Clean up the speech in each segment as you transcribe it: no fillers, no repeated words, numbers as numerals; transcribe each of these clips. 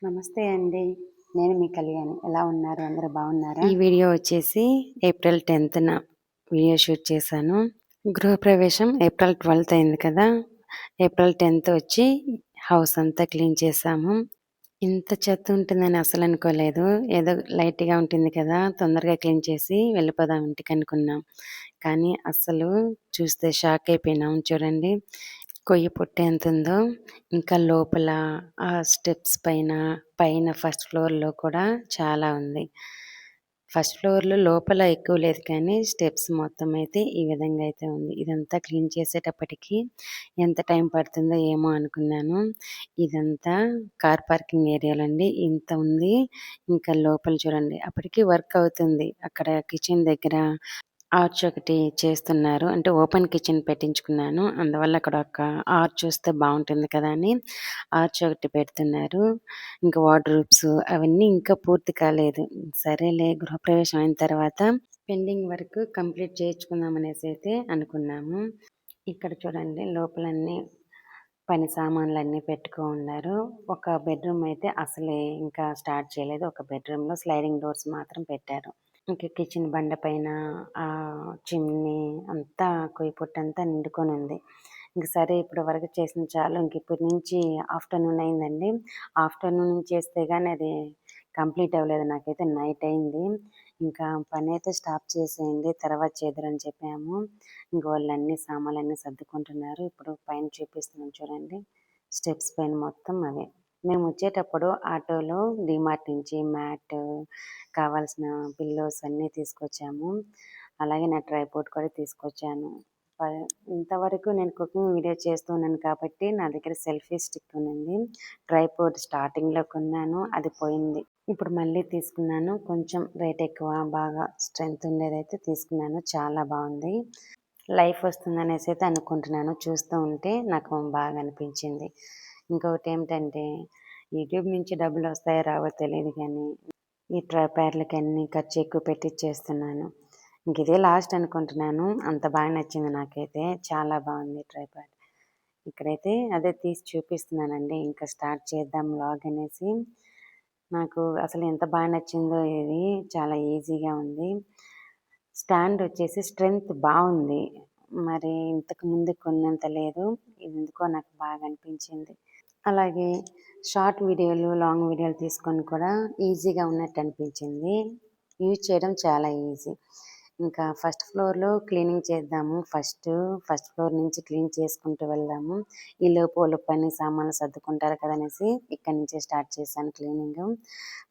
నమస్తే అండి. నేను మీ కళ్యాణి. ఎలా ఉన్నారు? అందరూ బాగున్నారా? ఈ వీడియో వచ్చేసి ఏప్రిల్ 10థ్ వీడియో షూట్ చేశాను. గృహప్రవేశం ఏప్రిల్ 12th అయింది కదా! ఏప్రిల్ 10th వచ్చి హౌస్ అంతా క్లీన్ చేశాము. ఇంత చెత్త ఉంటుందని అసలు అనుకోలేదు. ఏదో లైట్‌గా ఉంటుంది కదా! తొందరగా క్లీన్ చేసి వెళ్ళిపోదాం ఇంటికి అనుకున్నాం. కానీ అస్సలు చూస్తే షాక్ అయిపోయినాం. చూడండి కొయ్య పొట్టు ఎంతుందో, ఇంకా లోపల ఆ స్టెప్స్ పైన ఫస్ట్ ఫ్లోర్‌లో కూడా చాలా ఉంది. ఫస్ట్ ఫ్లోర్‌లో లోపల ఎక్కువ లేదు కానీ స్టెప్స్ మొత్తం అయితే ఈ విధంగా అయితే ఉంది. ఇదంతా క్లీన్ చేసేటప్పటికి ఎంత టైం పడుతుందో ఏమో అనుకున్నాను. ఇదంతా కార్ పార్కింగ్ ఏరియాలండి. ఇంత ఉంది. ఇంకా లోపల చూడండి అప్పటికి వర్క్ అవుతుంది. అక్కడ కిచెన్ దగ్గర ఆర్చ్ ఒకటి చేస్తున్నారు. అంటే ఓపెన్ కిచెన్ పెట్టించుకున్నాను. అందువల్ల అక్కడ ఒక ఆర్చ్ వస్తే బావుంటుంది కదా అని ఆర్చ్ ఒకటి పెడుతున్నారు. ఇంకా వార్డ్‌రోబ్స్ అవన్నీ ఇంకా పూర్తి కాలేదు. సరేలే గృహప్రవేశం అయిన తర్వాత పెండింగ్ వర్క్ కంప్లీట్ చేయించుకుందాం అనేసి అయితే అనుకున్నాము. ఇక్కడ చూడండి లోపలన్నీ పని సామాన్లన్నీ పెట్టుకోనున్నారు. ఒక బెడ్‌రూమ్ అయితే అసలే ఇంకా స్టార్ట్ చేయలేదు. ఒక బెడ్‌రూమ్‌లో స్లైడింగ్ డోర్స్ మాత్రం పెట్టారు. ఇంక కిచెన్ బండ పైన చిమ్నీ అంతా కొయ్య పొట్టంతా నిండుకొనుంది. ఇంక సరే ఇప్పటి వరకు చేసింది చాలు. ఇంక ఇప్పటి నుంచి ఆఫ్టర్‌నూన్ అయిందండి. ఆఫ్టర్‌నూన్ చేస్తే గానీ అది కంప్లీట్ అవ్వలేదు. నాకైతే నైట్ అయింది. ఇంకా పనైతే స్టాప్ చేసేయండి. తర్వాత చేద్దురని చెప్పాము. ఇంక వాళ్ళన్నీ సామాన్లన్నీ సర్దుకుంటున్నారు. ఇప్పుడు పైన చూపిస్తున్నాను చూడండి. స్టెప్స్ పైన మొత్తం అవే. మేము వచ్చేటప్పుడు ఆటోలో డీమార్ట్ నుంచి మ్యాట్ కావాల్సిన పిల్లోస్ అన్నీ తీసుకొచ్చాము. అలాగే నా ట్రైపాడ్ కూడా తీసుకొచ్చాను. ప ఇంతవరకు నేను కుకింగ్ వీడియో చేస్తూ ఉన్నాను కాబట్టి నా దగ్గర సెల్ఫీ స్టిక్ ఉంది. ట్రైపాడ్ స్టార్టింగ్‌లో కొన్నాను. అది పోయింది. ఇప్పుడు మళ్ళీ తీసుకున్నాను. కొంచెం రేట్ ఎక్కువ బాగా స్ట్రెంత్ ఉండేదైతే తీసుకున్నాను. చాలా బావుంది. లైఫ్ వస్తుందనేసి అయితే అనుకుంటున్నాను. చూస్తూ ఉంటే నాకు బాగా అనిపించింది. ఇంకొకటేమిటంటే యూట్యూబ్ నుంచి డబ్బులొస్తాయో రావో తెలీదు గానీ ఈ ట్రైపాడ్‌లకన్నీ ఖర్చు ఎక్కువ పెట్టి చేస్తున్నాను. ఇంకిదే లాస్ట్ అనుకుంటున్నాను. అంత బాగా నచ్చింది నాకైతే. చాలా బావుంది ట్రైపాడ్. ఇక్కడైతే అదే తీసి చూపిస్తున్నానండి. ఇంకా స్టార్ట్ చేద్దాం వ్లాగ్ అనేసి. నాకు అసలు ఎంత బాగా నచ్చిందో ఇది. చాలా ఈజీగా ఉంది. స్టాండ్ వచ్చేసి స్ట్రెంగ్త్ బావుంది. మరి ఇంతకు ముందు కొన్నంత లేదు. ఇదెందుకో నాకు బాగా అనిపించింది. అలాగే షార్ట్ వీడియోలు, లాంగ్ వీడియోలు తీసుకొని కూడా ఈజీగా ఉన్నట్టు అనిపించింది. యూజ్ చేయడం చాలా ఈజీ. ఇంకా ఫస్ట్ ఫ్లోర్‌లో క్లీనింగ్ చేద్దాము. ఫస్ట్ ఫ్లోర్ నుంచి క్లీన్ చేసుకుంటూ వెళ్దాము. ఈలోపు వాళ్ళు పని సామాన్లు సర్దుకుంటారు కదా అనేసి ఇక్కడి నుంచే స్టార్ట్ చేశాను క్లీనింగు.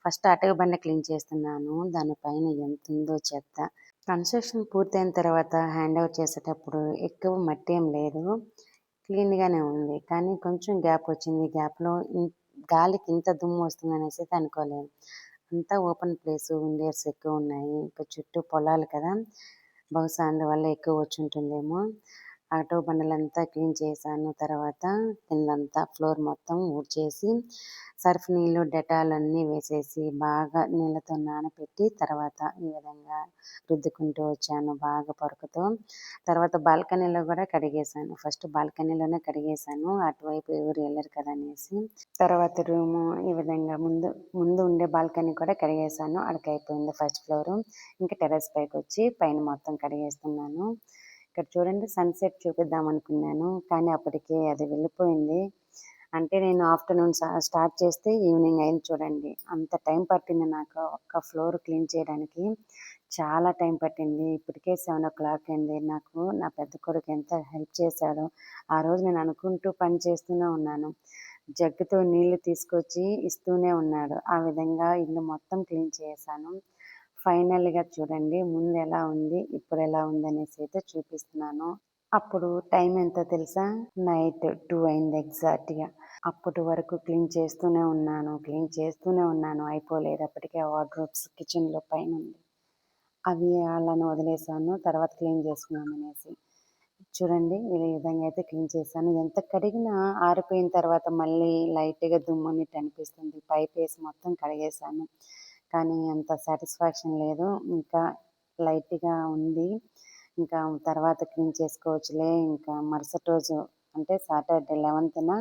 ఫస్ట్ అటక బండ క్లీన్ చేస్తున్నాను. దానిపైన ఎంతుందో చెత్త. కన్స్ట్రక్షన్ పూర్తయిన తర్వాత హ్యాండ్ ఓవర్ చేసేటప్పుడు ఎక్కువ మట్టి ఏం లేదు. క్లీన్‌గానే ఉంది. కానీ కొంచెం గ్యాప్ వచ్చింది. గ్యాప్‌లో గాలికి ఇంత దుమ్ము వస్తుందనేసి అయితే అనుకోలేదు. అంతా ఓపెన్ ప్లేసు, విండోస్ ఎక్కువ ఉన్నాయి. ఇంకా చుట్టూ పొలాలు కదా! బహుశా అందువల్ల ఎక్కువ వచ్చుంటుందేమో. ఆటో బండలంతా క్లీన్ చేశాను. తర్వాత కిందంతా ఫ్లోర్ మొత్తం ఊడ్చేసి సర్ఫ్ నీళ్ళు, డెటాల్ అన్నీ వేసేసి బాగా నీళ్ళతో నానబెట్టి తర్వాత ఈ విధంగా రుద్దుకుంటూ వచ్చాను బాగా పరుపుతో. తర్వాత బాల్కనీలో కూడా కడిగేశాను. ఫస్ట్ బాల్కనీలోనే కడిగేశాను. అటువైపు ఎవరు ఎళ్ళరు కదా అనేసి. తర్వాత రూము ఈ విధంగా ముందు ఉండే బాల్కనీ కూడా కడిగేశాను. అడుగైపోయింది ఫస్ట్ ఫ్లోరు. ఇంకా టెర్రస్ పైకొచ్చి పైన మొత్తం కడిగేస్తున్నాను. ఇక్కడ చూడండి సన్‌సెట్ చూపిద్దాం అనుకున్నాను. కానీ అప్పటికి అది వెళ్ళిపోయింది. అంటే నేను ఆఫ్టర్‌నూన్ స్టార్ట్ చేస్తే ఈవినింగ్ అయింది చూడండి. అంత టైం పట్టింది నాకు ఒక్క ఫ్లోర్ క్లీన్ చేయడానికి. చాలా టైం పట్టింది. ఇప్పటికే 7:00 అయింది. నాకు నా పెద్ద కొడుకు ఎంత హెల్ప్ చేశాడో. ఆ రోజు నేను అనుకుంటూ పని చేస్తూనే ఉన్నాను. జగ్గుతో నీళ్లు తీసుకొచ్చి ఇస్తూనే ఉన్నాడు. ఆ విధంగా ఇల్లు మొత్తం క్లీన్ చేశాను. ఫైనల్‌గా చూడండి ముందు ఎలా ఉంది, ఇప్పుడు ఎలా ఉందనేసి అయితే చూపిస్తున్నాను. అప్పుడు టైం ఎంతో తెలుసా? నైట్ 2 అయింది ఎగ్జాక్ట్‌గా. అప్పటి వరకు క్లీన్ చేస్తూనే ఉన్నాను. అయిపోలేదు. అప్పటికే వార్డ్‌రోబ్స్ కిచెన్‌లో పైనుంది. అవి అలానే వదిలేసాను. తర్వాత క్లీన్ చేసుకుందామనేసి. చూడండి ఈ విధంగా అయితే క్లీన్ చేశాను. ఎంత కడిగినా ఆరిపోయిన తర్వాత మళ్ళీ లైట్‌గా దుమ్మున్నట్టు అనిపిస్తుంది. పైపేసి మొత్తం కడిగేశాను. కానీ అంత సాటిస్ఫాక్షన్ లేదు. ఇంకా లైట్‌గా ఉంది. ఇంకా తర్వాత క్లీన్ చేసుకోవచ్చులే. ఇంకా మరుసటి రోజు అంటే సాటర్డే 11న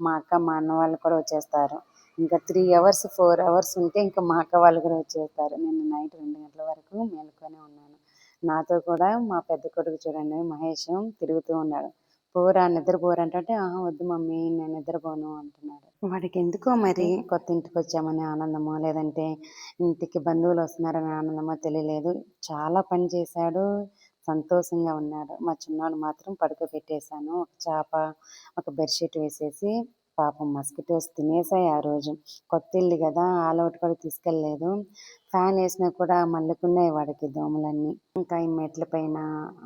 మా అక్క, మా అన్న వాళ్ళు కూడా వచ్చేస్తారు. ఇంకా 3 అవర్స్ 4 అవర్స్ ఉంటే ఇంకా మా అక్క వాళ్ళు కూడా వచ్చేస్తారు. నేను నైట్ 2 గంటల వరకు మేలుకొనే ఉన్నాను. నాతో కూడా మా పెద్ద కొడుకు చూడండి మహేష్ తిరుగుతూ ఉన్నాడు. పోరా నిద్రపోరా అంటే ఆహా వద్దు మమ్మీ నేను నిద్రపోను అంటున్నాడు. వాడికి ఎందుకో మరి కొత్త ఇంటికి వచ్చామనే ఆనందమో లేదంటే ఇంటికి బంధువులు వస్తున్నారనే ఆనందమో తెలియలేదు. చాలా పని చేశాడు. సంతోషంగా ఉన్నాడు. మా చిన్నోడు మాత్రం పడుకోబెట్టేశాను. ఒక చాప, ఒక బెడ్‌షీట్ వేసేసి పాపం మస్కిటోస్ తినేసాయి ఆ రోజు. కొత్త ఇల్లు కదా ఆల్ ఔట్ కూడా తీసుకెళ్ళలేదు. ఫ్యాన్ వేసినా కూడా మల్లుకున్నాయి వాడికి దోమలన్నీ. ఇంకా ఈ మెట్ల పైన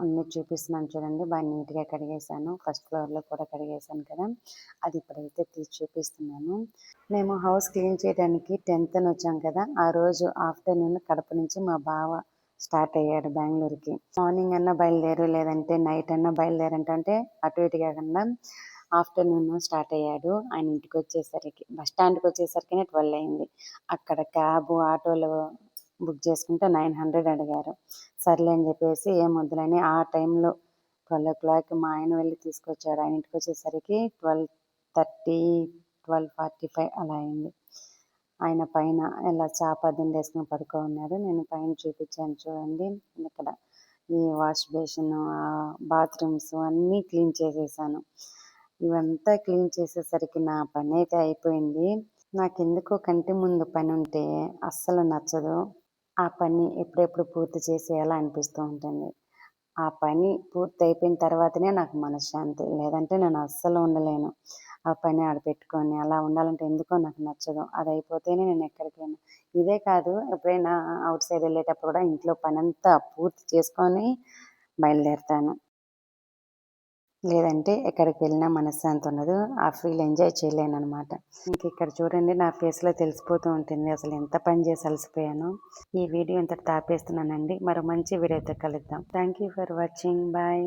అన్ని చూపిస్తున్నాను చూడండి. బాగా నీట్‌గా కడిగేశాను. ఫస్ట్ ఫ్లోర్‌లో కూడా కడిగేశాను కదా! అది ఇప్పుడైతే తీసి చూపిస్తున్నాను. మేము హౌస్ క్లీన్ చేయడానికి 10థ్ వచ్చాం కదా! ఆ రోజు ఆఫ్టర్‌నూన్ కడప నుంచి మా బావ స్టార్ట్ అయ్యాడు బెంగుళూరుకి. మార్నింగ్ అన్నా బయలుదేరు లేదంటే నైట్ అన్నా బయలుదేరంటే అటు ఇటు కాకుండా ఆఫ్టర్‌నూన్ స్టార్ట్ అయ్యాడు. ఆయన ఇంటికి వచ్చేసరికి బస్ స్టాండ్‌కి వచ్చేసరికినే 12 అయింది. అక్కడ క్యాబ్, ఆటోలు బుక్ చేసుకుంటే 900 అడిగారు. సర్లే అని చెప్పేసి ఏం వద్దులని ఆ టైంలో 12:00 మా ఆయన వెళ్ళి తీసుకొచ్చాడు. ఆయన ఇంటికి వచ్చేసరికి 12:30, 12:45 అలా అయింది. ఆయన పైన ఇలా చాప దిండేసుకొని పడుకో ఉన్నాడు. నేను పైన చూపించాను చూడండి. ఇక్కడ ఈ వాష్ బేసిన్, బాత్రూమ్స్ అన్నీ క్లీన్ చేసేసాను. ఇవంతా క్లీన్ చేసేసరికి నా పని అయితే అయిపోయింది. నాకెందుకో కంటి ముందు పని ఉంటే అస్సలు నచ్చదు. ఆ పని ఎప్పుడెప్పుడు పూర్తి చేసేయాలా అనిపిస్తూ ఉంటుంది. ఆ పని పూర్తయిపోయిన తర్వాతనే నాకు మనశ్శాంతి. లేదంటే నేను అస్సలు ఉండలేను. ఆ పని ఆడ పెట్టుకొని అలా ఉండాలంటే ఎందుకో నాకు నచ్చదు. అది అయిపోతేనే నేను ఎక్కడికైనా ఇదే కాదు ఎప్పుడైనా ఔట్ సైడ్ వెళ్ళేటప్పుడు కూడా ఇంట్లో పనంతా పూర్తి చేసుకొని బయలుదేరుతాను. లేదంటే ఎక్కడికి వెళ్ళినా మనశ్శాంతి ఉండదు. ఆ ఫీల్ ఎంజాయ్ చేయలేననమాట. ఇంకిక్కడ చూడండి నా ఫేస్‌లో తెలిసిపోతూ ఉంటుంది అసలు ఎంత పని చేసి అలసిపోయానో. ఈ వీడియో ఇంతటితో ఆపేస్తున్నానండి. మరో మంచి వీడియోతో కలుద్దాం. Thank you for watching. Bye.